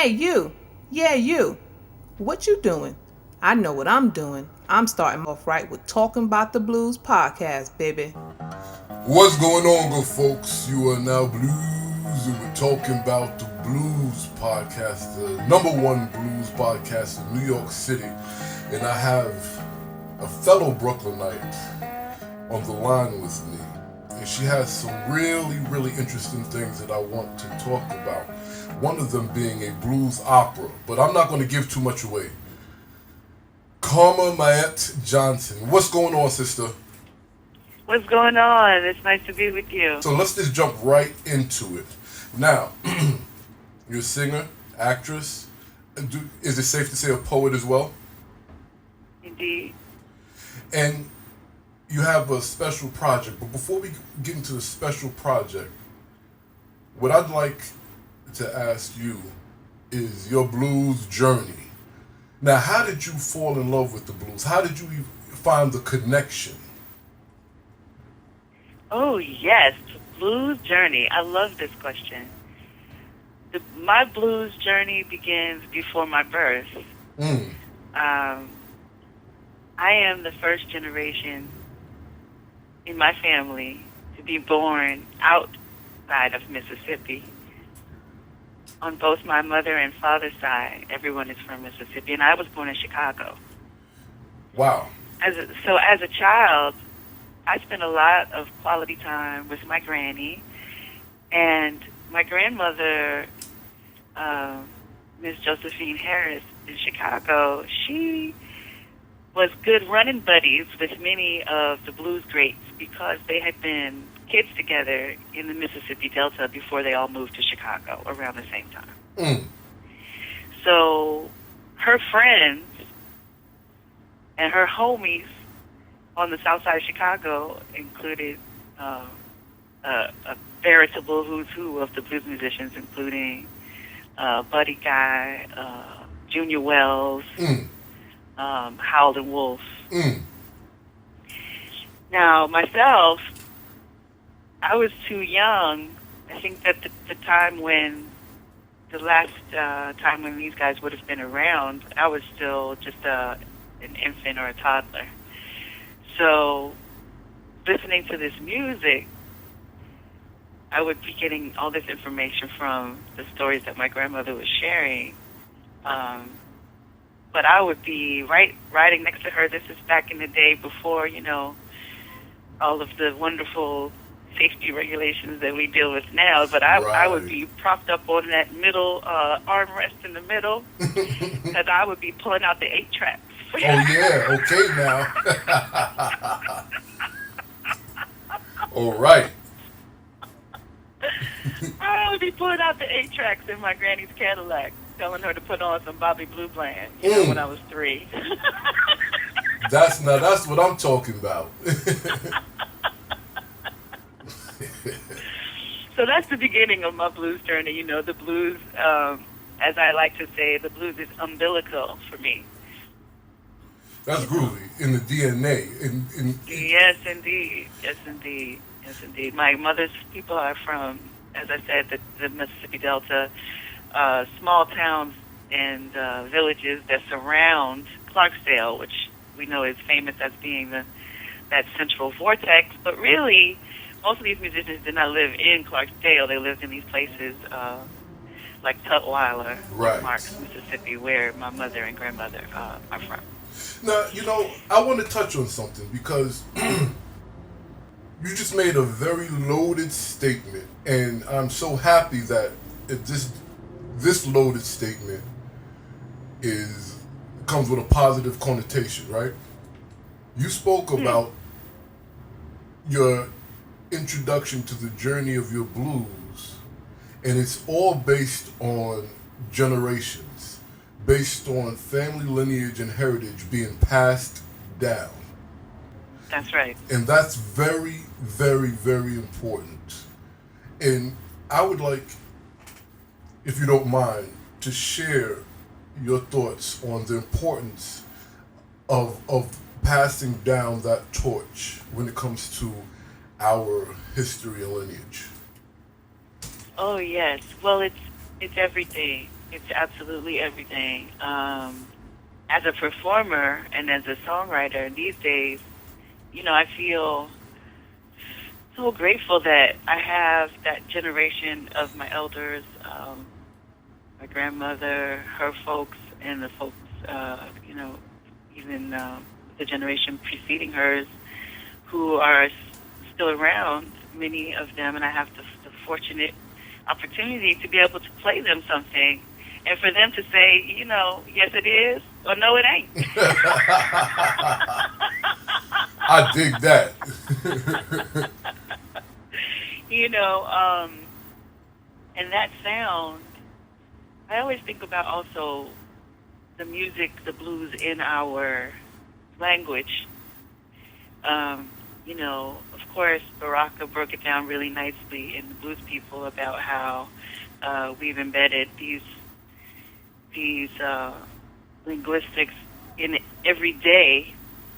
Hey, you. Yeah, you. What you doing? I know what I'm doing. I'm starting off right with Talking About the Blues podcast, baby. What's going on, good folks? You are now Blues, and we're talking about the Blues podcast, the number one blues podcast in New York City. And I have a fellow Brooklynite on the line with me. And she has some really, really interesting things that I want to talk about. One of them being a blues opera, but I'm not going to give too much away. Karma Mayet Johnson. What's going on, sister? What's going on? It's nice to be with you. So let's just jump right into it. Now, you're a singer, actress. Is it safe to say a poet as well? Indeed. And you have a special project. But before we get into the special project, what I'd like to ask you is your blues journey. Now, how did you fall in love with the blues? How did you find the connection? Oh, yes. Blues journey. I love this question. My blues journey begins before my birth. I am the first generation in my family to be born outside of Mississippi. On both my mother and father's side, everyone is from Mississippi, and I was born in Chicago. Wow. As a child, I spent a lot of quality time with my granny, and my grandmother, Miss Josephine Harris in Chicago, she was good running buddies with many of the blues greats because they had been kids together in the Mississippi Delta before they all moved to Chicago around the same time. So her friends and her homies on the south side of Chicago included a veritable who's who of the blues musicians, including Buddy Guy, Junior Wells, Howlin' Wolf. Now, myself, I was too young. I think that the last time when these guys would have been around, I was still just an infant or a toddler. So, listening to this music, I would be getting all this information from the stories that my grandmother was sharing. But I would be riding next to her. This is back in the day before, all of the wonderful safety regulations that we deal with now. But I would be propped up on that middle armrest in the middle, because I would be pulling out the 8-tracks. Oh, yeah. Okay, now. All right. I would be pulling out the 8-tracks in my granny's Cadillac, telling her to put on some Bobby Blue Bland, when I was 3. That's what I'm talking about. So that's the beginning of my blues journey. The blues, as I like to say, the blues is umbilical for me. That's groovy in the DNA. Yes, indeed. Yes, indeed. Yes, indeed. My mother's people are from, as I said, the Mississippi Delta, small towns and villages that surround Clarksdale, which we know is famous as being that central vortex. But really, most of these musicians did not live in Clarksdale. They lived in these places like Tutwiler, Marks, Mississippi, where my mother and grandmother are from. Now, I want to touch on something because you just made a very loaded statement, and I'm so happy that this loaded statement comes with a positive connotation, right? You spoke about your introduction to the journey of your blues, and it's all based on generations, based on family lineage and heritage being passed down. That's right. And that's very, very, very important. And I would like, if you don't mind, to share your thoughts on the importance of passing down that torch when it comes to our history and lineage. Oh, yes. Well, it's everything. It's absolutely everything. As a performer and as a songwriter these days, I feel so grateful that I have that generation of my elders, my grandmother, her folks, and the folks, even the generation preceding hers, who are still around, many of them, and I have the fortunate opportunity to be able to play them something, and for them to say, yes it is, or no it ain't. I dig that. you know, um, and that sound, I always think about also the music, the blues in our language. Of course, Baraka broke it down really nicely in the Blues People about how we've embedded these linguistics in every day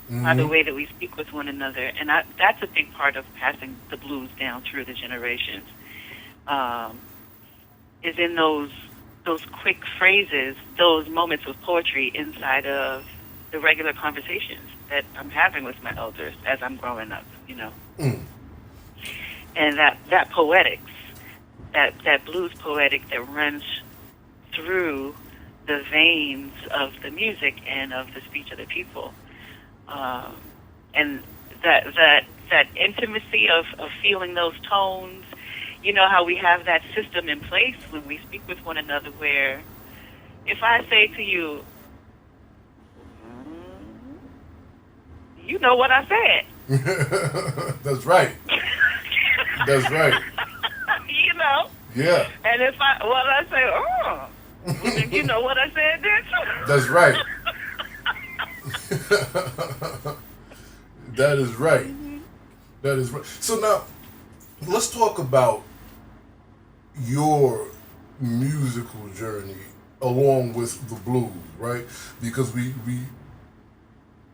by the way that we speak with one another, and that's a big part of passing the blues down through the generations. Is in those quick phrases, those moments of poetry inside of the regular conversations that I'm having with my elders as I'm growing up, And that poetics, that blues poetic that runs through the veins of the music and of the speech of the people. And that intimacy of feeling those tones, how we have that system in place when we speak with one another where if I say to you, you know what I said. That's right. That's right. Yeah. And if I say, well, then you know what I said then too. That's right. That is right. That is right. So now, let's talk about your musical journey along with the blues, right? Because we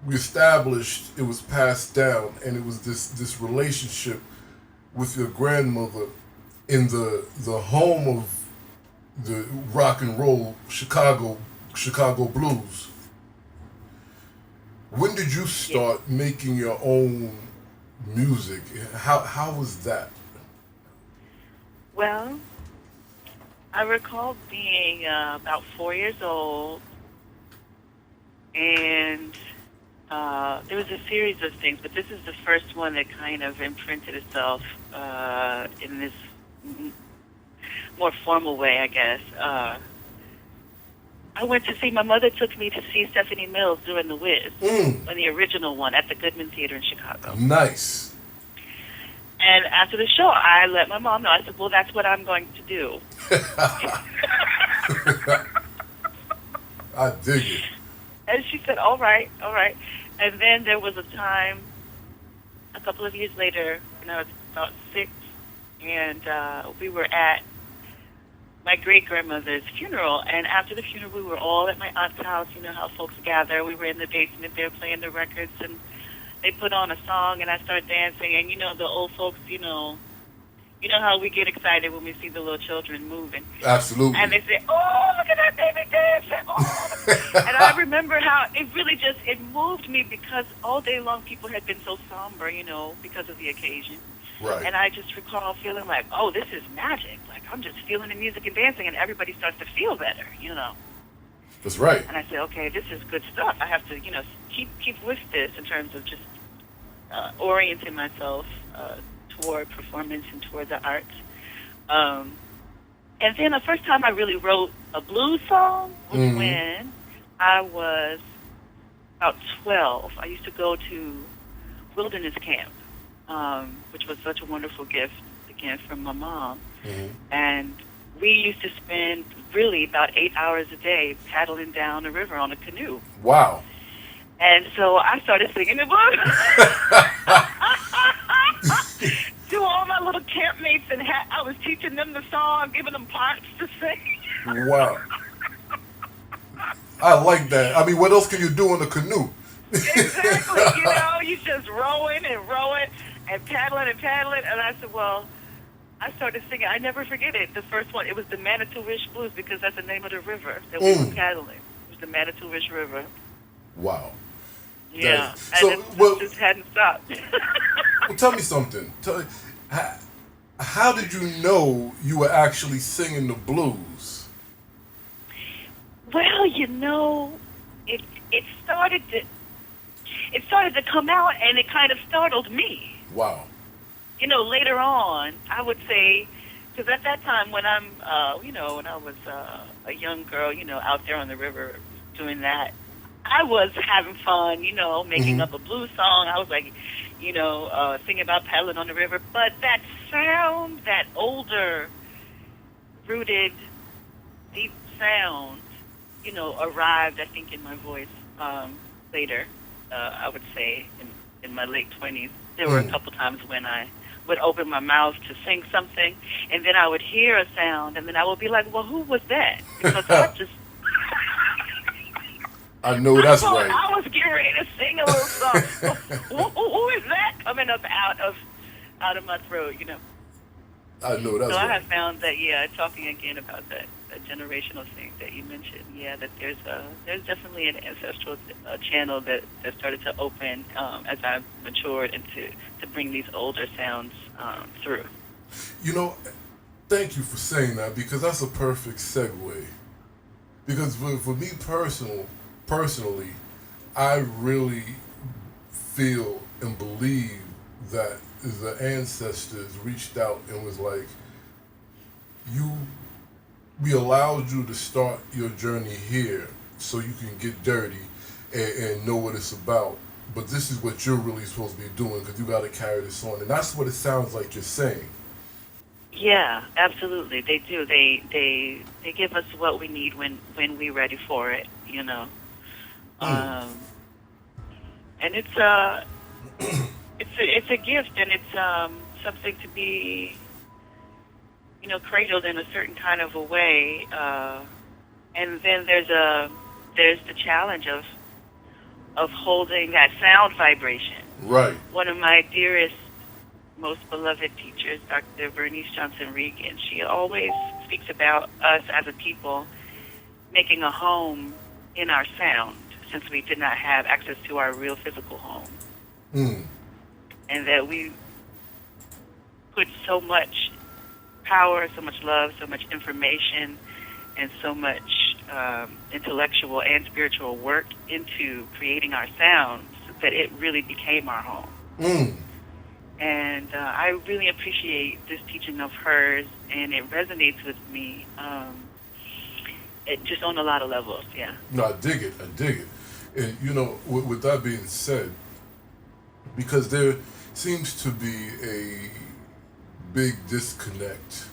established it was passed down, and it was this relationship with your grandmother in the home of the rock and roll Chicago blues. When did you start making your own music? How was that? Well, I recall being about 4 years old, and there was a series of things, but this is the first one that kind of imprinted itself in this more formal way, I guess. I went to see, my mother took me to see Stephanie Mills during The Wiz, on the original one at the Goodman Theater in Chicago. Nice. And after the show, I let my mom know. I said, well, that's what I'm going to do. I dig it. And she said, all right. And then there was a time, a couple of years later, when I was about 6, and we were at my great-grandmother's funeral. And after the funeral, we were all at my aunt's house. You know how folks gather. We were in the basement there playing the records, and they put on a song, and I started dancing. And, the old folks, you know how we get excited when we see the little children moving. Absolutely. And they say, oh, look at that baby dancing. Oh. And I remember how it really it moved me because all day long people had been so somber, because of the occasion. Right. And I just recall feeling like, oh, this is magic. Like, I'm just feeling the music and dancing, and everybody starts to feel better, That's right. And I said, okay, this is good stuff. I have to, keep with this in terms of just orienting myself toward performance and toward the arts. And then the first time I really wrote a blues song was when I was about 12. I used to go to wilderness camp, which was such a wonderful gift, again, from my mom. And we used to spend really about 8 hours a day paddling down the river on a canoe. Wow. And so I started singing the blues to all my little campmates, and I was teaching them the song, giving them parts to sing. Wow. I like that. I mean, what else can you do in a canoe? Exactly. You just rowing and paddling. And I said, well, I started singing. I never forget it. The first one, it was the Manitowish Blues because that's the name of the river that we were paddling. It was the Manitowish River. Wow. Yeah, and So, well, it just hadn't stopped. well, tell me something. How did you know you were actually singing the blues? Well, it started to come out, and it kind of startled me. Wow. Later on, I would say, because at that time when when I was a young girl, out there on the river doing that, I was having fun, making up a blues song. I was like, singing about paddling on the river. But that sound, that older, rooted, deep sound, arrived, I think, in my voice later. I would say in my late 20s. There were a couple times when I would open my mouth to sing something, and then I would hear a sound, and then I would be like, well, who was that? Because I just... I know that's I right. I was getting ready to sing a little song. Who is that coming up out of my throat, I know that's So I right. have found that, talking again about that generational thing that you mentioned, that there's definitely an ancestral channel that started to open as I matured and to bring these older sounds through. Thank you for saying that because that's a perfect segue. Because for me personally, I really feel and believe that the ancestors reached out and was like, we allowed you to start your journey here so you can get dirty and know what it's about. But this is what you're really supposed to be doing because you got to carry this on. And that's what it sounds like you're saying. Yeah, absolutely. They do. They give us what we need when we're ready for it, And it's it's a gift, and it's something to be cradled in a certain kind of a way. And then there's the challenge of holding that sound vibration. Right. One of my dearest, most beloved teachers, Dr. Bernice Johnson Regan, she always speaks about us as a people making a home in our sound since we did not have access to our real physical home. And that we put so much power, so much love, so much information, and so much intellectual and spiritual work into creating our sounds that it really became our home. And I really appreciate this teaching of hers, and it resonates with me just on a lot of levels, yeah. No, I dig it. And, with that being said, because there seems to be a big disconnect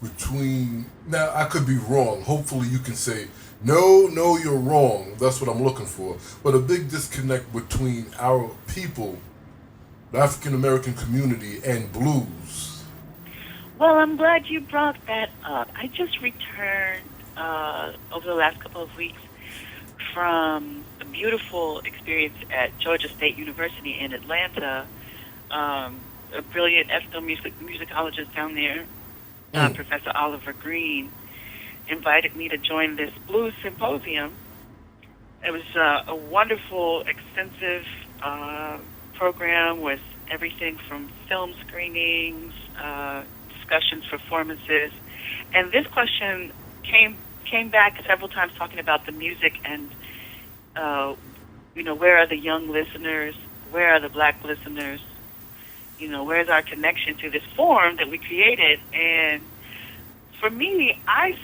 between... Now, I could be wrong. Hopefully you can say, no, you're wrong. That's what I'm looking for. But a big disconnect between our people, the African American community, and blues. Well, I'm glad you brought that up. I just returned over the last couple of weeks from a beautiful experience at Georgia State University in Atlanta. A brilliant ethnomusicologist down there, Professor Oliver Green, invited me to join this blues symposium. It was a wonderful, extensive program with everything from film screenings, discussions, performances, and this question came back several times talking about the music and where are the young listeners, where are the black listeners, where's our connection to this form that we created. And for me, I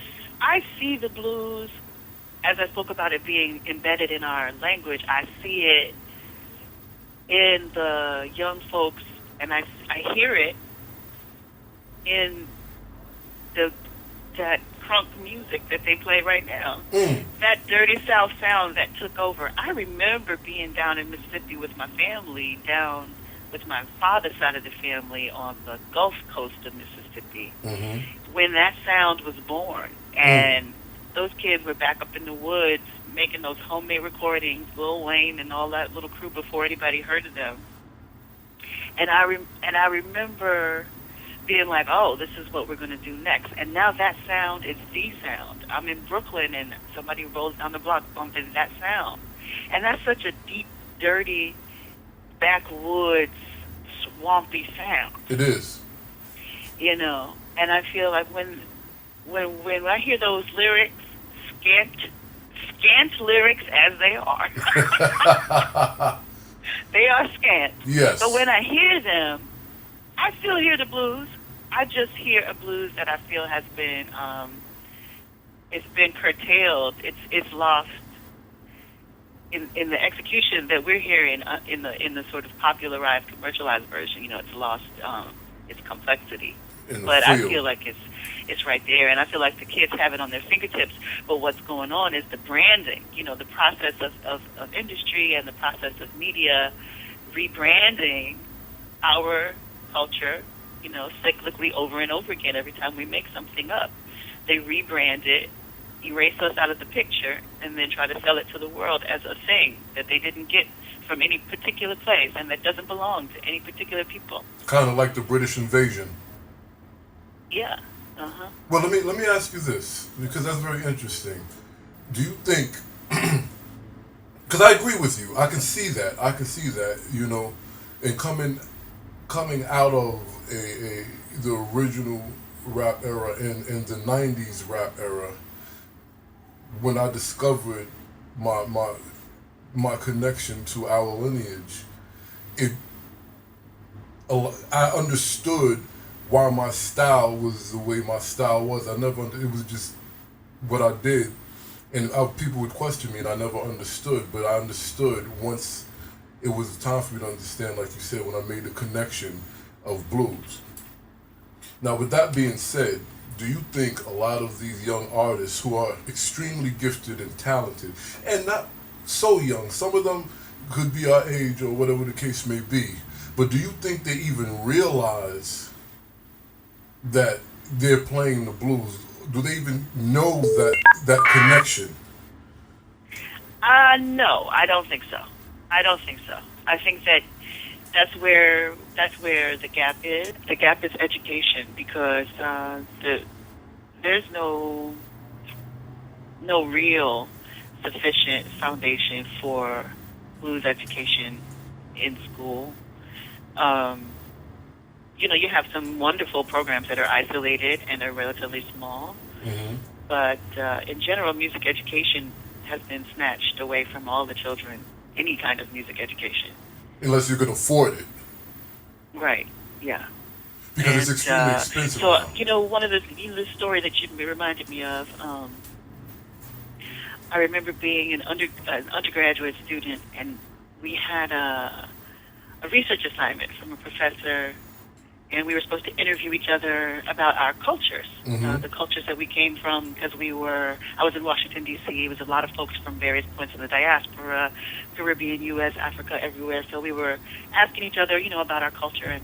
see the blues, as I spoke about it being embedded in our language, I see it in the young folks, and I hear it in that crunk music that they play right now. That dirty South sound that took over. I remember being down in Mississippi with my family, down with my father's side of the family on the Gulf Coast of Mississippi, when that sound was born. And those kids were back up in the woods making those homemade recordings, Lil Wayne and all that little crew before anybody heard of them. And I remember being like, oh, this is what we're going to do next. And now that sound is the sound. I'm in Brooklyn and somebody rolls down the block bumping that sound. And that's such a deep, dirty, backwoods, swampy sound. It is. You know, and I feel like when I hear those lyrics, scant lyrics as they are, they are scant. Yes. But when I hear them, I still hear the blues. I just hear a blues that I feel has been, it's been curtailed. It's lost in the execution that we're hearing in the sort of popularized, commercialized version. You know, it's lost its complexity. But I feel like it's right there, and I feel like the kids have it on their fingertips. But what's going on is the branding. You know, the process of industry and the process of media rebranding our culture, you know, cyclically over and over again. Every time we make something up, they rebrand it, erase us out of the picture, and then try to sell it to the world as a thing that they didn't get from any particular place and that doesn't belong to any particular people. Kind of like the British invasion. Yeah. Uh-huh. Well, let me ask you this, because that's very interesting. Do you think, because I agree with you, I can see that, you know, and coming out of the original rap era and the 90s rap era, when I discovered my connection to our lineage, I understood why my style was the way my style was. It was just what I did. And people would question me and I never understood, but I understood once it was time for me to understand, like you said, when I made the connection of blues. Now, with that being said, do you think a lot of these young artists who are extremely gifted and talented, and not so young, some of them could be our age or whatever the case may be, but do you think they even realize that they're playing the blues? Do they even know that connection? No, I don't think so. I think that that's where the gap is. The gap is education, because there's no real sufficient foundation for blues education in school. You know, you have some wonderful programs that are isolated and are relatively small, but in general, music education has been snatched away from all the children, any kind of music education. Unless you can afford it. Right, yeah. Because it's extremely expensive So, now. you know, one of the story that you reminded me of, I remember being an undergraduate student, and we had a research assignment from a professor, and we were supposed to interview each other about our cultures, the cultures that we came from, because I was in Washington, D.C., it was a lot of folks from various points of the diaspora, Caribbean, U.S., Africa, everywhere, so we were asking each other, you know, about our culture, and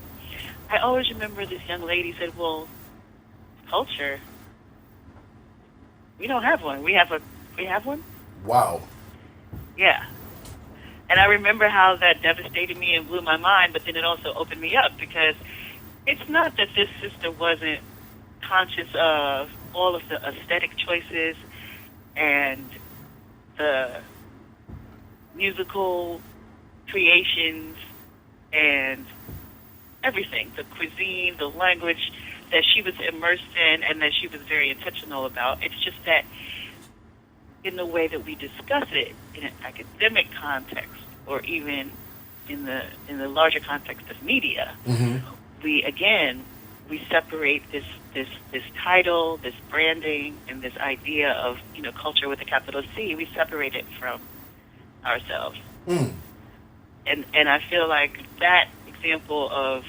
I always remember this young lady said, well, culture? We don't have one. We have one? Wow. Yeah. And I remember how that devastated me and blew my mind, but then it also opened me up, because it's not that this sister wasn't conscious of all of the aesthetic choices and the musical creations and everything, the cuisine, the language that she was immersed in and that she was very intentional about. It's just that in the way that we discuss it in an academic context, or even in the larger context of media, we separate this title, this branding, and this idea of, you know, culture with a capital C. We separate it from ourselves, and I feel like that example of,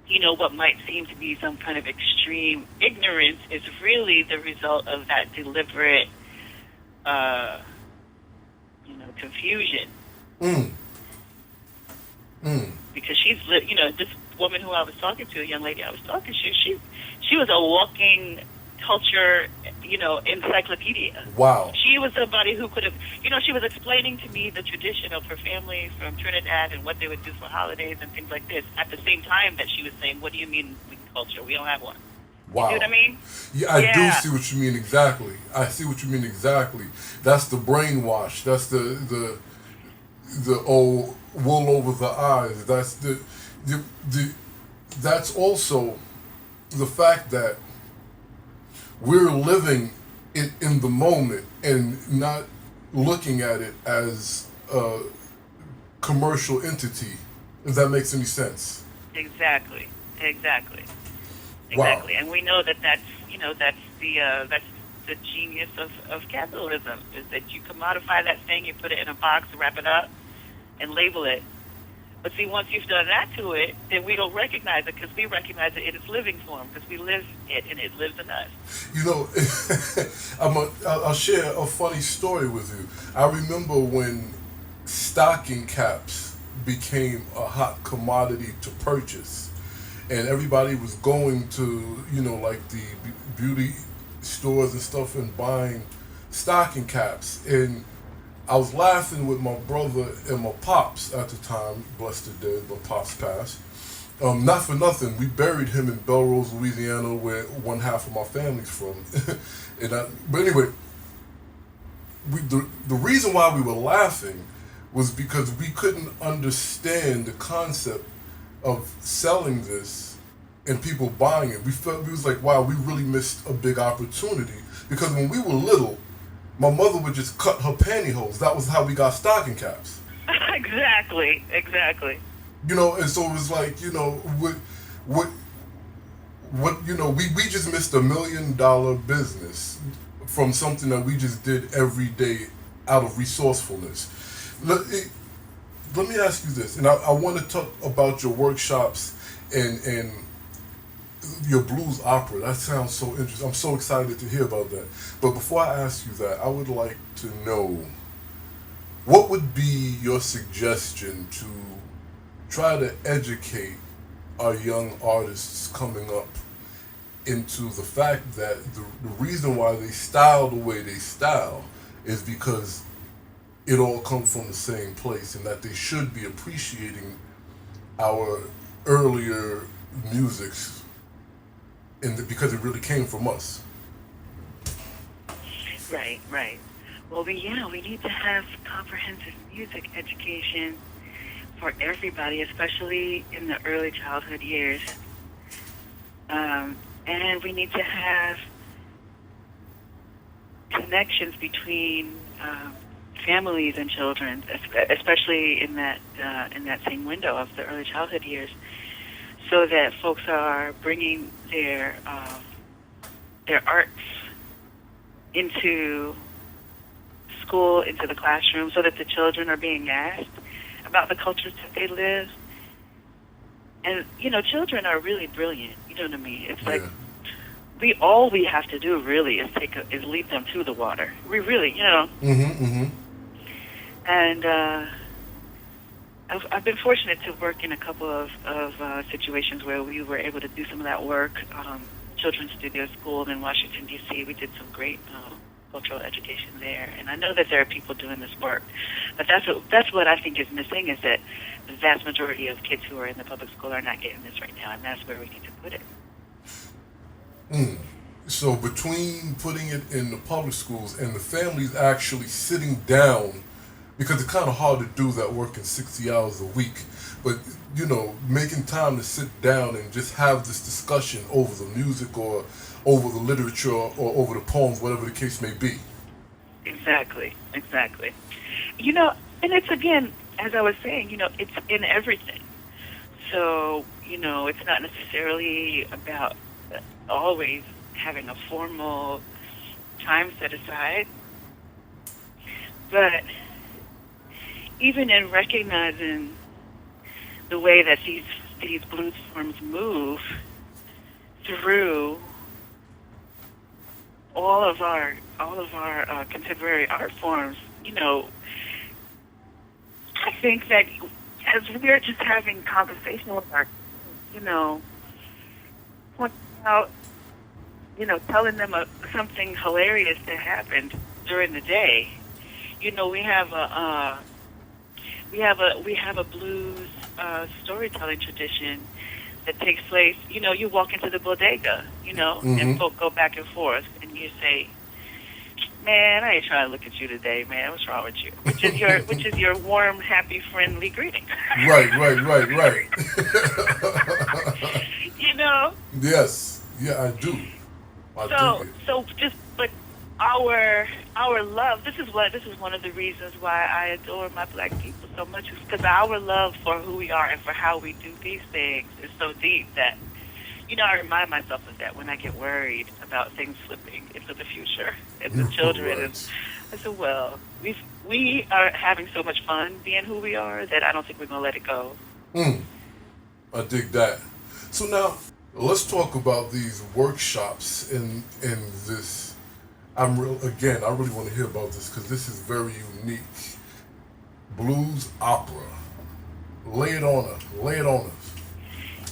you know, what might seem to be some kind of extreme ignorance is really the result of that deliberate, you know, confusion. Because she's, you know, this woman who I was talking to, a young lady I was talking to, she was a walking culture, you know, encyclopedia. Wow. She was somebody who could have, you know, she was explaining to me the tradition of her family from Trinidad and what they would do for holidays and things like this, at the same time that she was saying, what do you mean culture. We don't have one. You see Wow. what I mean? Yeah, I do Yeah, see what you mean exactly. I see what you mean exactly. That's the brainwash. That's the oh, wool over the eyes. That's the that's also the fact that we're living it in the moment and not looking at it as a commercial entity. If that makes any sense. exactly, exactly, Wow. exactly. And we know that that's the genius of capitalism is that you commodify that thing, you put it in a box, wrap it up, and label it. But see, once you've done that to it, then we don't recognize it because we recognize it in its living form because we live it and it lives in us. You know, I'll share a funny story with you. I remember when stocking caps became a hot commodity to purchase, and everybody was going to, like the beauty stores and stuff and buying stocking caps. And I was laughing with my brother and my pops at the time, blessed the dead, my pops passed. Not for nothing, we buried him in Belrose, Louisiana, where one half of my family's from. But anyway, the reason why we were laughing was because we couldn't understand the concept of selling this and people buying it. We was like, wow, we really missed a big opportunity because when we were little, my mother would just cut her pantyhose. That was how we got stocking caps. Exactly, exactly. And so it was like, what, we just missed $1 million business from something that we just did every day out of resourcefulness. Let me ask you this, and I want to talk about your workshops and your blues opera. That sounds so interesting. I'm so excited to hear about that. But before I ask you that, I would like to know what would be your suggestion to try to educate our young artists coming up into the fact that the reason why they style the way they style is because it all comes from the same place and that they should be appreciating our earlier musics because it really came from us. Right, right. Well, we need to have comprehensive music education for everybody, especially in the early childhood years. And we need to have connections between families and children, especially in that same window of the early childhood years, so that folks are bringing their arts into school, into the classroom, so that the children are being asked about the cultures that they live. And children are really brilliant. You know what I mean? It's like all we have to do really is lead them to the water. We really, Mm-hmm. Mm-hmm. And I've been fortunate to work in a couple of situations where we were able to do some of that work. Children's Studio School in Washington, D.C. We did some great cultural education there, and I know that there are people doing this work. But that's what I think is missing, is that the vast majority of kids who are in the public school are not getting this right now, and that's where we need to put it. So between putting it in the public schools and the families actually sitting down, because it's kind of hard to do that work in 60 hours a week, but making time to sit down and just have this discussion over the music or over the literature or over the poems, whatever the case may be. Exactly, exactly. And it's, again, as I was saying, it's in everything. So, it's not necessarily about always having a formal time set aside, but even in recognizing the way that these blues forms move through all of our contemporary art forms, I think that as we're just having conversation with our, pointing out, telling them something hilarious that happened during the day. We have a blues storytelling tradition that takes place. You know, you walk into the bodega, you know, and folk go back and forth, and you say, "Man, I ain't trying to look at you today, man. What's wrong with you?" Which is your warm, happy, friendly greeting. Right. You know. Yes. Yeah, I do. I dig it. So just but our love. This is one of the reasons why I adore my black people so much, is because our love for who we are and for how we do these things is so deep that, you know, I remind myself of that when I get worried about things slipping into the future and the children. Right. And I said, well, we are having so much fun being who we are that I don't think we're gonna let it go. I dig that. So now let's talk about these workshops in this. I really want to hear about this because this is very unique. Blues opera. Lay it on us.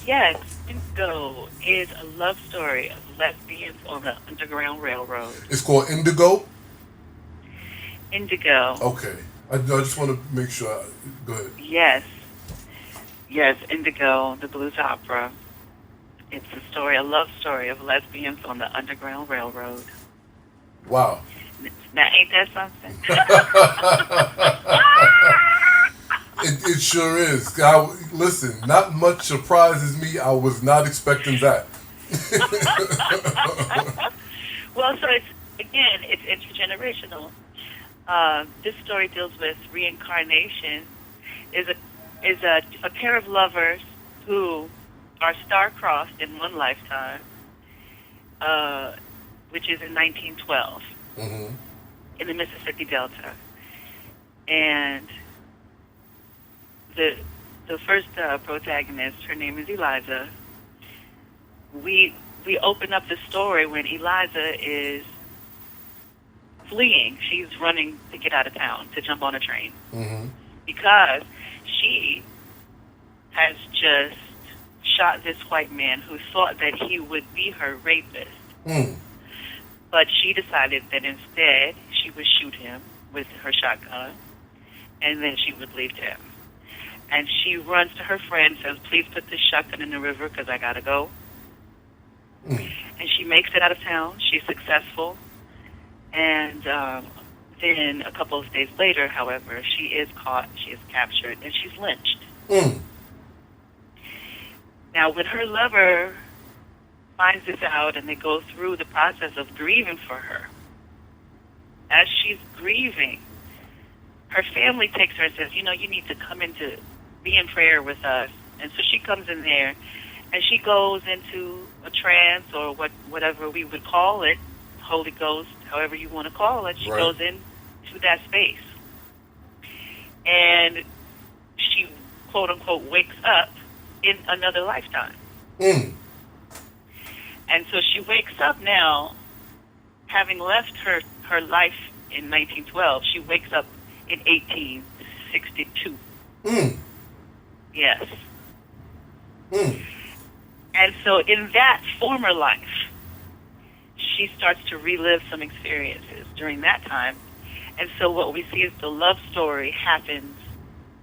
Yes, Indigo is a love story of lesbians on the Underground Railroad. It's called Indigo? Indigo. Okay. I just want to make sure. Go ahead. Yes, Indigo, the blues opera. It's a love story of lesbians on the Underground Railroad. Wow. Now, ain't that something? It sure is. Listen, not much surprises me. I was not expecting that. Well, so it's intergenerational. This story deals with reincarnation. Is a pair of lovers who are star-crossed in one lifetime, which is in 1912, in the Mississippi Delta. And the first protagonist, her name is Eliza. We open up the story when Eliza is fleeing. She's running to get out of town, to jump on a train. Because she has just shot this white man who thought that he would be her rapist. But she decided that instead she would shoot him with her shotgun, and then she would leave him. And she runs to her friend, says, "Please put this shotgun in the river because I got to go." And she makes it out of town. She's successful. And then a couple of days later, however, she is caught, she is captured, and she's lynched. Now, when her lover finds this out and they go through the process of grieving for her, as she's grieving, her family takes her and says, "You know, you need to come be in prayer with us." And so she comes in there, and she goes into a trance, or whatever we would call it, Holy Ghost, however you want to call it. She goes into that space. And she, quote unquote, wakes up in another lifetime. And so she wakes up now, having left her life in 1912, she wakes up in 1862. Yes. And so in that former life, she starts to relive some experiences during that time. And so what we see is the love story happens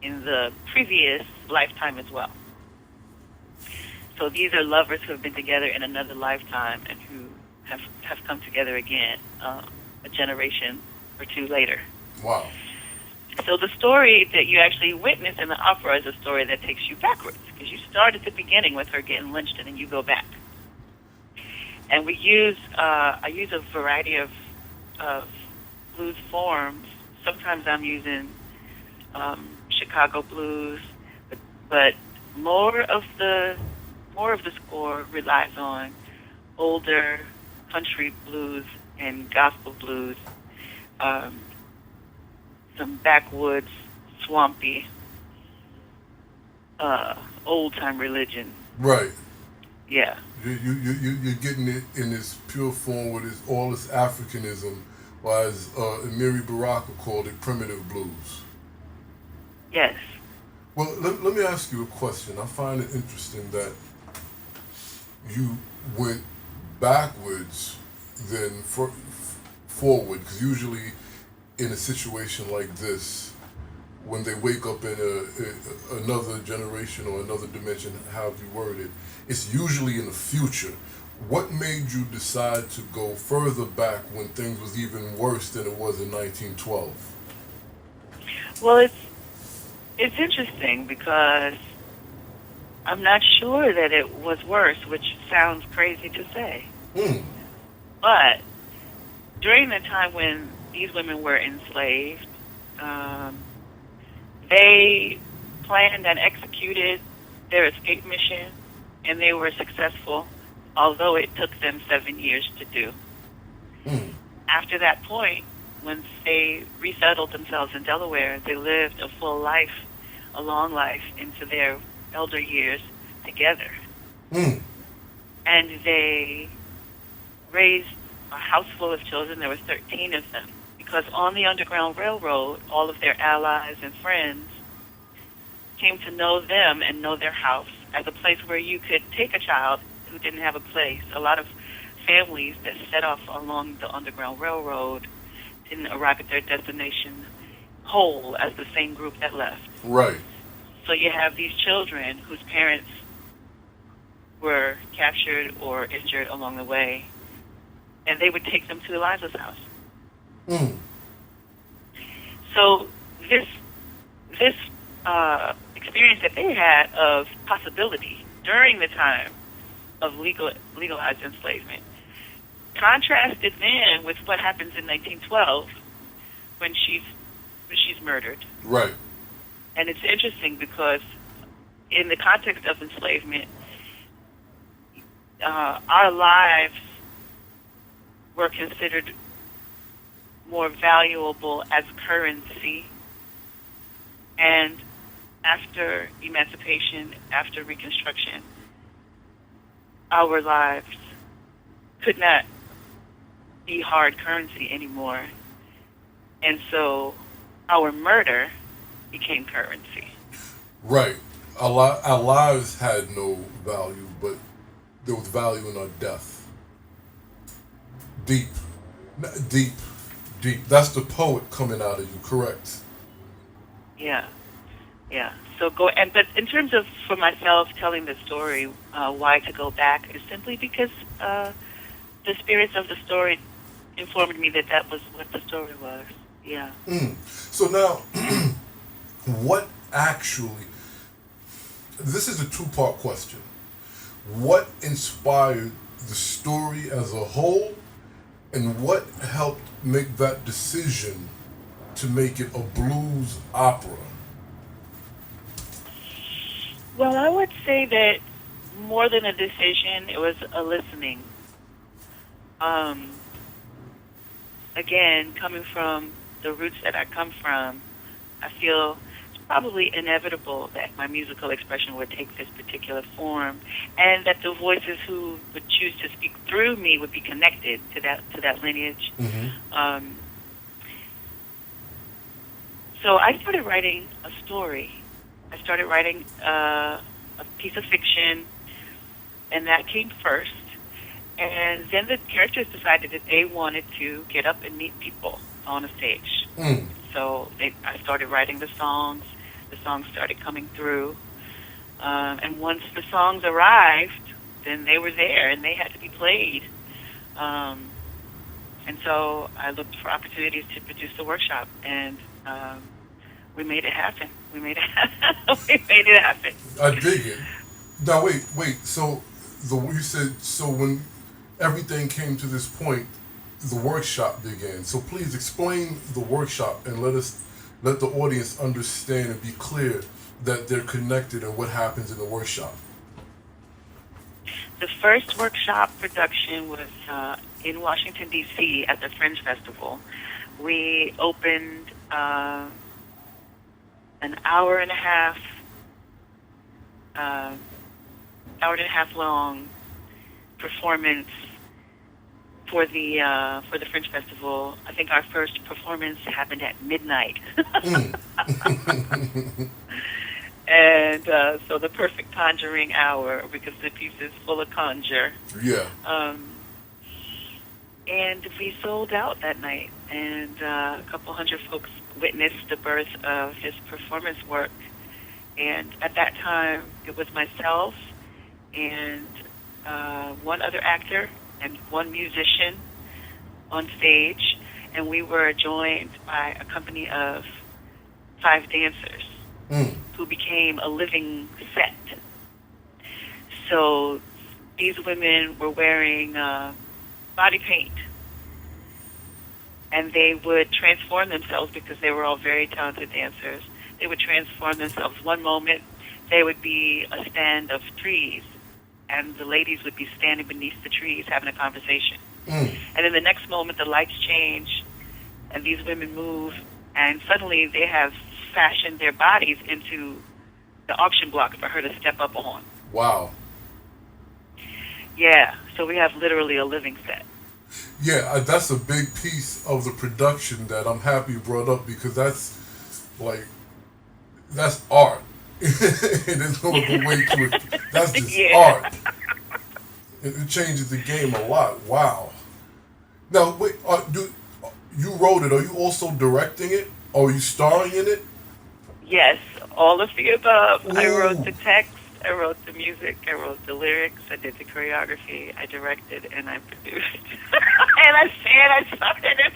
in the previous lifetime as well. So these are lovers who have been together in another lifetime and who have come together again a generation or two later. Wow. So the story that you actually witness in the opera is a story that takes you backwards, because you start at the beginning with her getting lynched and then you go back. And I use a variety of blues forms. Sometimes I'm using Chicago blues, but more of the score relies on older country blues and gospel blues, some backwoods, swampy, old-time religion. Right. Yeah. You're getting it in this pure form with all this Africanism, or as Amiri Baraka called it, primitive blues. Yes. Well, let me ask you a question. I find it interesting that you went backwards then forward, because usually in a situation like this, when they wake up in another generation or another dimension, however you word it, it's usually in the future. What made you decide to go further back when things was even worse than it was in 1912? Well, it's interesting because I'm not sure that it was worse, which sounds crazy to say. Hmm. But during the time when these women were enslaved, they planned and executed their escape mission, and they were successful, although it took them 7 years to do. Hmm. After that point, once they resettled themselves in Delaware, they lived a full life, a long life, into their elder years together. Hmm. And they raised a house full of children. There were 13 of them. Because on the Underground Railroad, all of their allies and friends came to know them and know their house as a place where you could take a child who didn't have a place. A lot of families that set off along the Underground Railroad didn't arrive at their destination whole as the same group that left. Right. So you have these children whose parents were captured or injured along the way, and they would take them to Eliza's house. Hmm. So this experience that they had of possibility during the time of legalized enslavement contrasted then with what happens in 1912 when she's murdered. Right. And it's interesting because in the context of enslavement, our lives were considered more valuable as currency. And after emancipation, after Reconstruction, our lives could not be hard currency anymore. And so our murder became currency. Right. Our lives had no value, but there was value in our death. Deep. Deep. Deep. That's the poet coming out of you, correct? Yeah, yeah. So but in terms of for myself telling the story, why to go back is simply because the spirits of the story informed me that that was what the story was. Yeah. Mm. So now, what actually? This is a two-part question. What inspired the story as a whole, and what helped make that decision to make it a blues opera? Well, I would say that more than a decision, it was a listening. Again, coming from the roots that I come from, I feel it's probably inevitable that my musical expression would take this particular form, and that the voices who would choose to speak through me would be connected to that lineage. Mm-hmm. So I started writing a story. I started writing a piece of fiction, and that came first. And then the characters decided that they wanted to get up and meet people on a stage. Mm. So I started writing the songs. The songs started coming through. And once the songs arrived, then they were there, and they had to be played. And so I looked for opportunities to produce the workshop, and we made it happen. We made it happen. I dig it. Now wait. So you said so when everything came to this point, the workshop began. So please explain the workshop and let the audience understand and be clear that they're connected and what happens in the workshop. The first workshop production was in Washington, D.C. at the Fringe Festival. We opened an hour and a half long performance for the Fringe Festival. I think our first performance happened at midnight. And so the perfect conjuring hour, because the piece is full of conjure. Yeah. And we sold out that night, and a couple hundred folks witnessed the birth of his performance work. And at that time, it was myself and one other actor and one musician on stage, and we were joined by a company of 5 dancers Mm. who became a living set. So these women were wearing body paint, and they would transform themselves because they were all very talented dancers. They would transform themselves. One moment, they would be a stand of trees, and the ladies would be standing beneath the trees having a conversation. Mm. And then the next moment, the lights change, and these women move, and suddenly they have fashioned their bodies into the auction block for her to step up on. Wow. Yeah, so we have literally a living set. Yeah, that's a big piece of the production that I'm happy you brought up, because that's like, that's art. There's no other way to it. That's just Yeah. art. It changes the game a lot. Wow. Now, wait, you wrote it. Are you also directing it? Or are you starring in it? Yes, all of the above. I Ooh. wrote the text, I wrote the music, I wrote the lyrics, I did the choreography, I directed, and I produced. And I said I started it.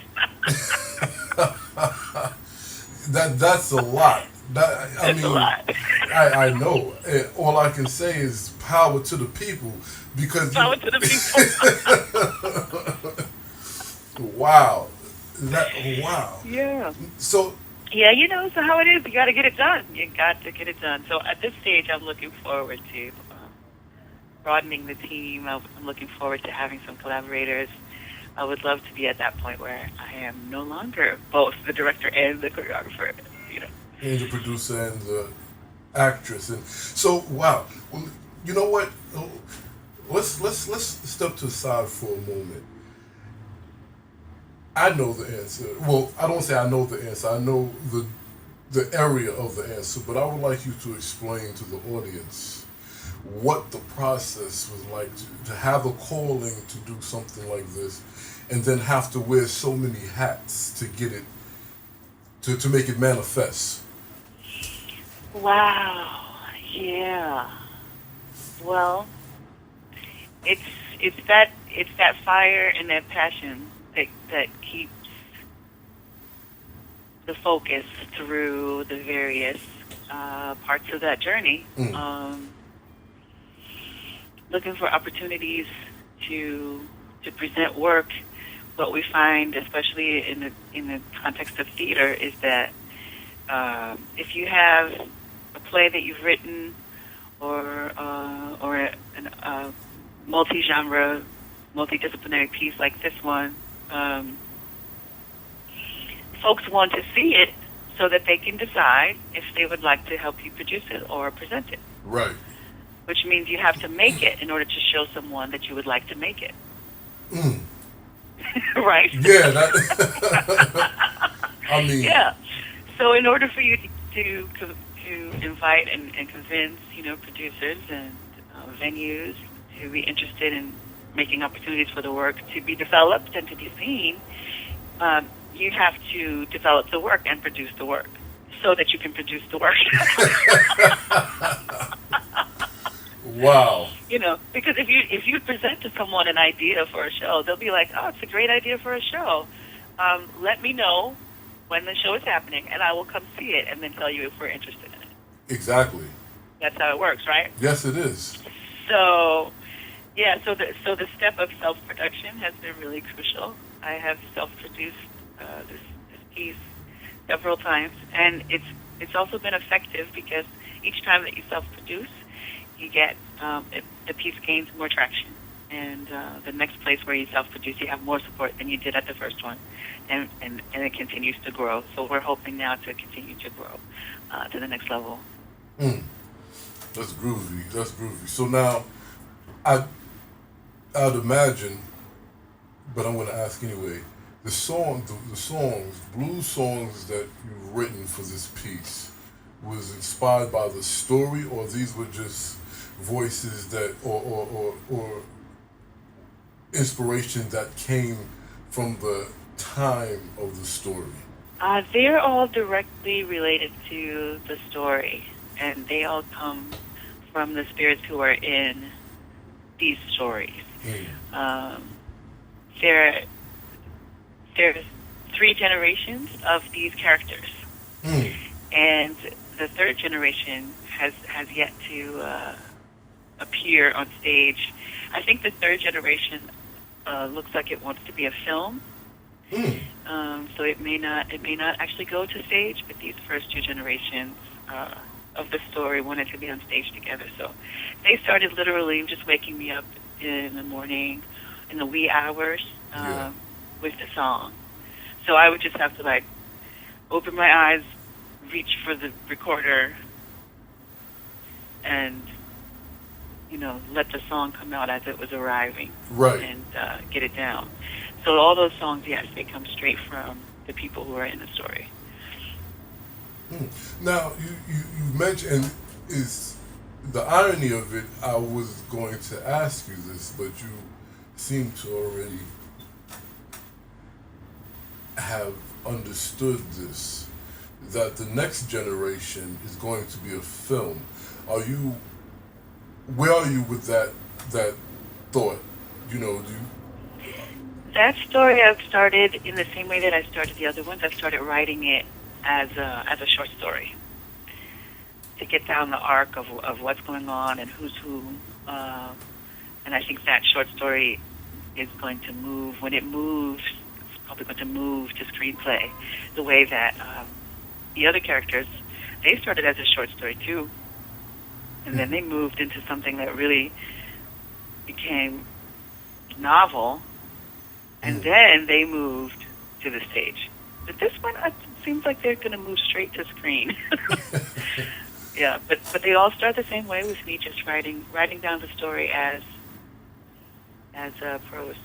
That's a lot. I It's a mean, lot. I know. All I can say is power to the people, because Power to the people. wow, wow. Yeah. So Yeah, so how it is, you got to get it done. You got to get it done. So at this stage, I'm looking forward to broadening the team. I'm looking forward to having some collaborators. I would love to be at that point where I am no longer both the director and the choreographer. and the producer and the actress, and so wow. Well, you know what? Let's step to the side for a moment. I know the answer. Well, I don't say I know the answer. I know the area of the answer, but I would like you to explain to the audience what the process was like to have a calling to do something like this, and then have to wear so many hats to get it to make it manifest. Wow. Yeah. Well, it's that fire and that passion that keeps the focus through the various parts of that journey. Mm. Looking for opportunities to present work. What we find, especially in the context of theater, is that if you have a play that you've written, or a multi-genre, multidisciplinary piece like this one, folks want to see it so that they can decide if they would like to help you produce it or present it. Right. Which means you have to make it in order to show someone that you would like to make it. Mm. Right? Yeah. That. I mean. Yeah. So in order for you to invite and convince, producers and venues to be interested in making opportunities for the work to be developed and to be seen, you have to develop the work and produce the work so that you can produce the work. Wow. Because if you present to someone an idea for a show, they'll be like, "Oh, it's a great idea for a show. Let me know when the show is happening, and I will come see it, and then tell you if we're interested in it." Exactly. That's how it works, right? Yes, it is. So, yeah. So the step of self-production has been really crucial. I have self-produced this piece several times, and it's also been effective because each time that you self-produce, you get the piece gains more traction, and the next place where you self-produce, you have more support than you did at the first one, and it continues to grow. So we're hoping now to continue to grow to the next level. Mm. That's groovy. That's groovy. So now, I'd imagine, but I'm going to ask anyway. The songs, blues songs that you've written for this piece, was inspired by the story, or these were just voices that, or inspiration that came from the time of the story? They're all directly related to the story, and they all come from the spirits who are in these stories. Um, there, there's three generations of these characters, Mm. and the third generation has yet to appear on stage. I think the third generation looks like it wants to be a film. Mm. So it may not actually go to stage, but these first two generations of the story wanted to be on stage together. So they started literally just waking me up in the morning, in the wee hours, Yeah. with the song. So I would just have to like open my eyes, reach for the recorder, and let the song come out as it was arriving, Right. and get it down. So all those songs, yes, they come straight from the people who are in the story. Mm. Now, you mentioned, and is the irony of it, I was going to ask you this, but you seem to already have understood this, that the next generation is going to be a film. Where are you with that thought? Do you, That story I've started in the same way that I started the other ones. I've started writing it as a short story to get down the arc of what's going on and who's who. And I think that short story is going to move. When it moves, it's probably going to move to screenplay the way that the other characters, they started as a short story too. And then they moved into something that really became novel, and then they moved to the stage. But this one, it seems like they're going to move straight to screen. Yeah, but they all start the same way, with me just writing down the story as prose.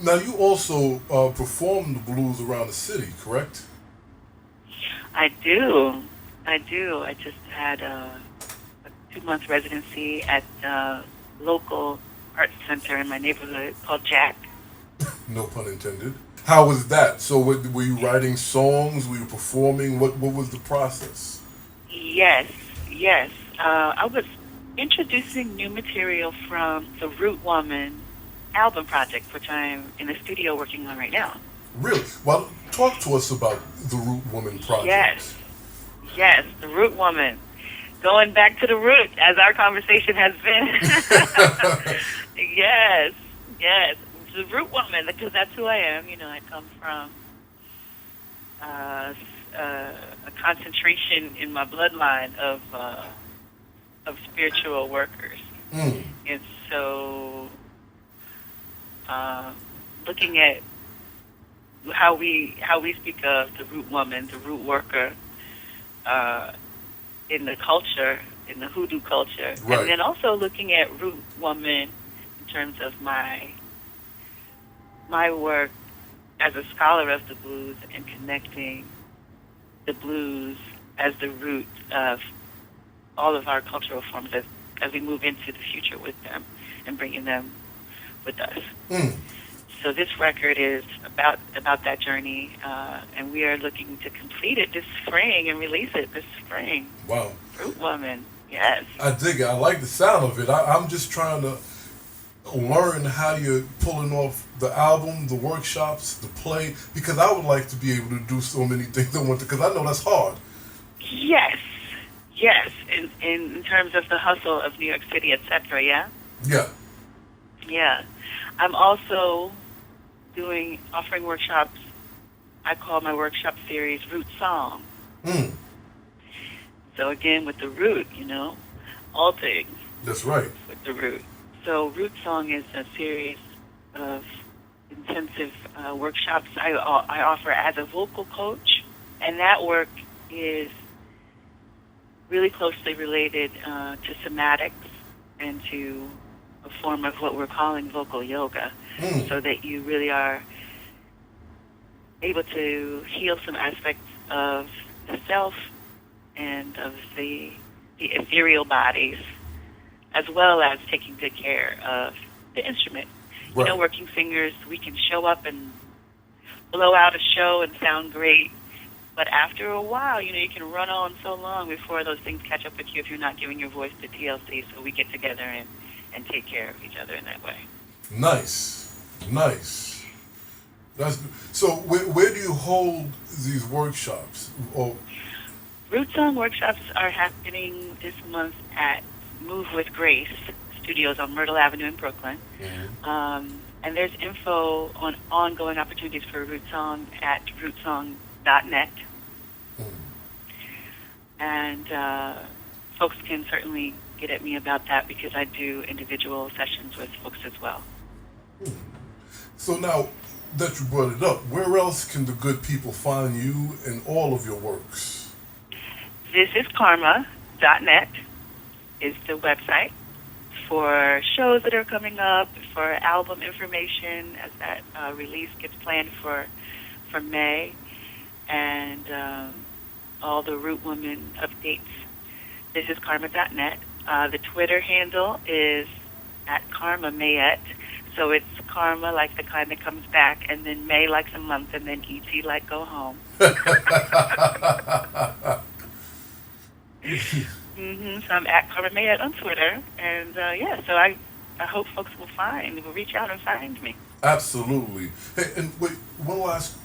now you also perform the blues around the city, correct? I do. I just had a 2-month residency at a local arts center in my neighborhood called Jack. No pun intended. How was that? So, were you writing songs? Were you performing? What was the process? Yes, yes. I was introducing new material from the Root Woman album project, which I'm in the studio working on right now. Really? Well, talk to us about the Root Woman Yes, project. yes, the Root Woman. Going back to the root, as our conversation has been. Yes, yes. The Root Woman, because that's who I am. I come from a concentration in my bloodline of spiritual workers, Mm. and so looking at how we speak of the root woman, the root worker, in the culture, in the hoodoo culture, Right. and then also looking at root woman in terms of my work as a scholar of the blues and connecting the blues as the root of all of our cultural forms as we move into the future with them and bringing them with us. Mm. So this record is about that journey, and we are looking to complete it this spring and release it this spring. Wow. Root Woman, yes. I dig it. I like the sound of it. I'm just trying to learn how you're pulling off the album, the workshops, the play, because I would like to be able to do so many things at once, because I know that's hard. Yes, yes. In terms of the hustle of New York City, etc. Yeah, Yeah. yeah. I'm also offering workshops. I call my workshop series Root Song. Mm. So again, with the root, all things That's right. with the root. So Root Song is a series of intensive workshops I offer as a vocal coach, and that work is really closely related to somatics and to a form of what we're calling vocal yoga, Mm. so that you really are able to heal some aspects of the self and of the ethereal bodies, as well as taking good care of the instrument. Right. working singers, we can show up and blow out a show and sound great. But after a while, you can run on so long before those things catch up with you if you're not giving your voice to TLC. So we get together and take care of each other in that way. Nice. Nice. That's so. Where do you hold these workshops? Oh, Root Song workshops are happening this month at Move with Grace Studios on Myrtle Avenue in Brooklyn. And there's info on ongoing opportunities for Root Song at rootsong.net. And folks can certainly get at me about that because I do individual sessions with folks as well. so now that you brought it up, where else can the good people find you and all of your works? This is karma.net is the website for shows that are coming up, for album information as that release gets planned for May, and all the Root Woman updates. This is karma.net. The Twitter handle is at Karma Mayet. So it's karma like the kind that comes back, and then May like a month, and then ET like go home. So I'm at Karma Mayet on Twitter, and so I hope folks will reach out and find me. Absolutely. Hey, and wait, one last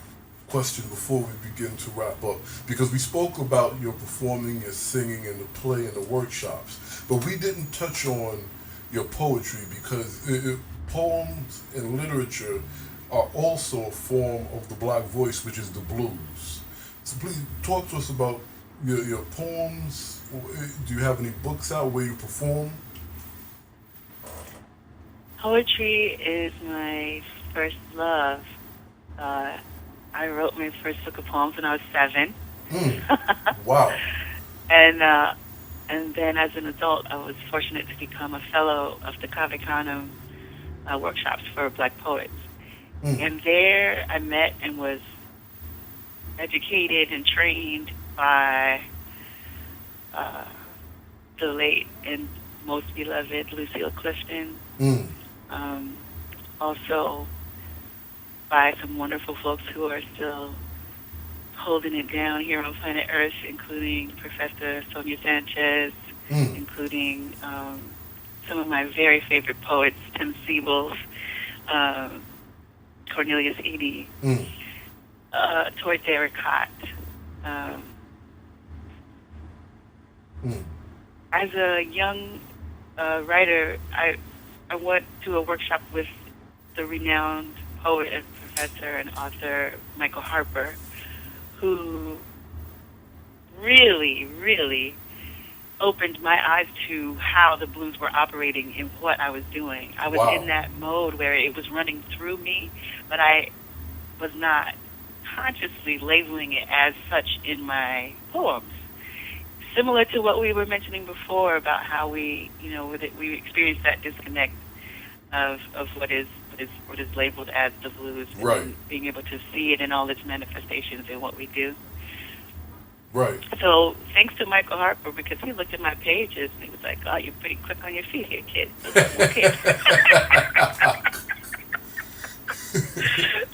question before we begin to wrap up, because we spoke about your performing, your singing, and the play and the workshops, but we didn't touch on your poetry because poems and literature are also a form of the black voice, which is the blues. So please talk to us about your poems. Do you have any books out where you perform? Poetry is my first love. I wrote my first book of poems when I was 7. Wow. And then as an adult, I was fortunate to become a fellow of the Kavikanam workshops for Black poets. And there I met and was educated and trained by the late and most beloved Lucille Clifton. Also by some wonderful folks who are still holding it down here on planet Earth, including Professor Sonia Sanchez, including some of my very favorite poets, Tim Siebels, Cornelius Eady, Tori Derricott. As a young writer, I went to a workshop with the renowned poet and professor and author Michael Harper, who really, really opened my eyes to how the blues were operating in what I was doing. I was in that mode where it was running through me, but I was not consciously labeling it as such in my poems. Similar to what we were mentioning before about how we experience that disconnect of what is labeled as the blues, and being able to see it in all its manifestations in what we do. Right. So thanks to Michael Harper, because he looked at my pages and he was like, "Oh, you're pretty quick on your feet here, kid." Okay.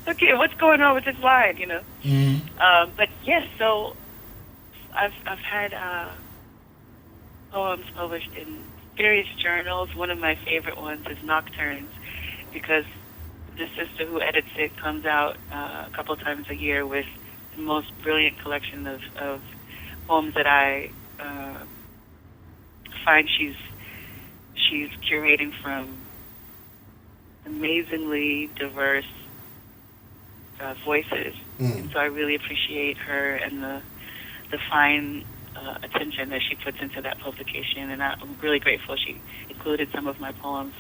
Okay, what's going on with this line? But yes, so I've had poems published in various journals. One of my favorite ones is Nocturnes, because the sister who edits it comes out a couple times a year with the most brilliant collection of poems that I find she's curating from amazingly diverse voices. And so I really appreciate her and the fine attention that she puts into that publication, and I'm really grateful she included some of my poems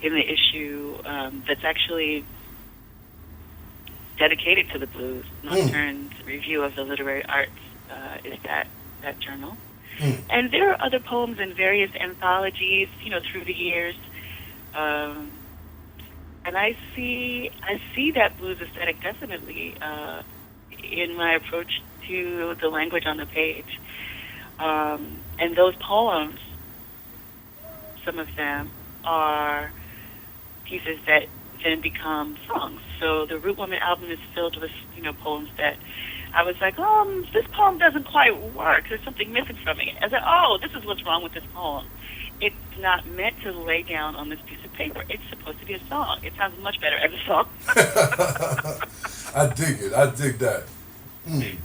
in the issue that's actually dedicated to the blues. Nocturne's Review of the Literary Arts is that journal. And there are other poems in various anthologies, through the years. And I see that blues aesthetic definitely in my approach to the language on the page. And those poems, some of them, are pieces that then become songs. So the Root Woman album is filled with, poems that I was like, this poem doesn't quite work. There's something missing from it. I said, this is what's wrong with this poem. It's not meant to lay down on this piece of paper. It's supposed to be a song. It sounds much better as a song. I dig it. I dig that.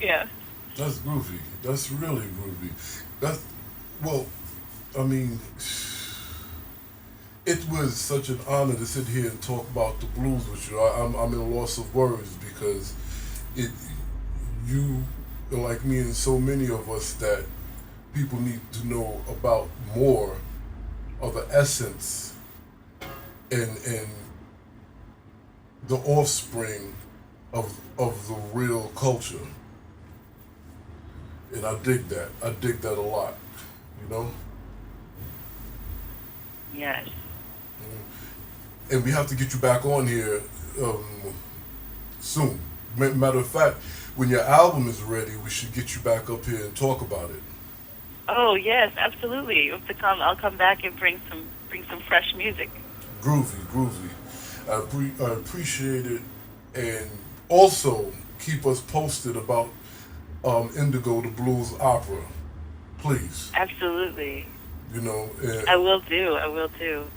Yeah. That's groovy. That's really groovy. I mean, it was such an honor to sit here and talk about the blues with you. I'm in a loss of words because you are like me and so many of us that people need to know about more of the essence and the offspring of the real culture. And I dig that. I dig that a lot. Yes. And we have to get you back on here soon. Matter of fact, when your album is ready, we should get you back up here and talk about it. Oh yes, absolutely. I'll come back and bring some fresh music. Groovy. I appreciate it, and also keep us posted about Indigo the Blues Opera, please. Absolutely. And I will do.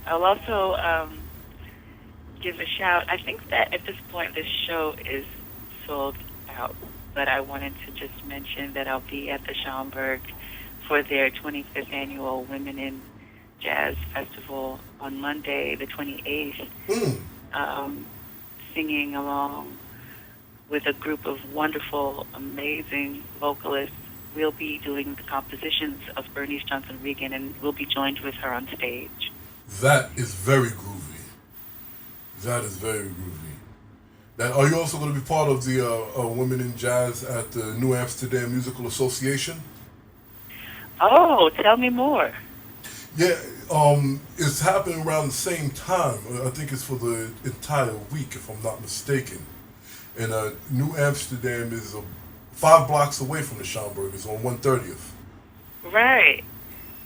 I'll also give a shout. I think that at this point this show is sold out, but I wanted to just mention that I'll be at the Schaumburg for their 25th annual Women in Jazz Festival on Monday, the 28th, singing along with a group of wonderful, amazing vocalists. We'll be doing the compositions of Bernice Johnson Regan, and we'll be joined with her on stage. That is very groovy. Now, are you also going to be part of the Women in Jazz at the New Amsterdam Musical Association? Oh, tell me more. Yeah, it's happening around the same time. I think it's for the entire week, if I'm not mistaken. And New Amsterdam is 5 blocks away from the Schaumburg. It's on 130th. Right.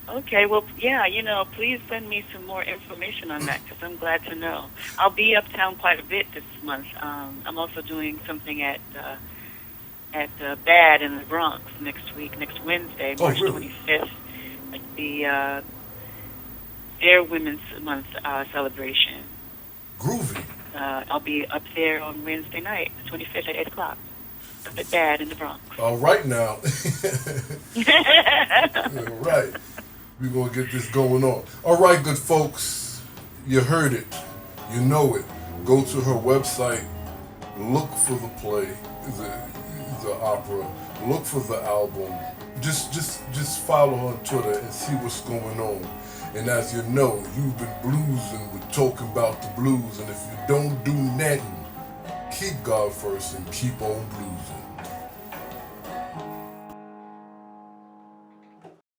Okay, well, yeah, please send me some more information on that because I'm glad to know. I'll be uptown quite a bit this month. I'm also doing something at Bad in the Bronx next Wednesday, March 25th, at their Women's Month celebration. Groovy. I'll be up there on Wednesday night, the 25th at 8 o'clock, up at Bad in the Bronx. All right now. All right. We're going to get this going on. All right, good folks. You heard it. You know it. Go to her website. Look for the play, the opera. Look for the album. Just follow her on Twitter and see what's going on. And as you know, you've been bluesing with talking about the blues. And if you don't do nothing, keep God first and keep on bluesing.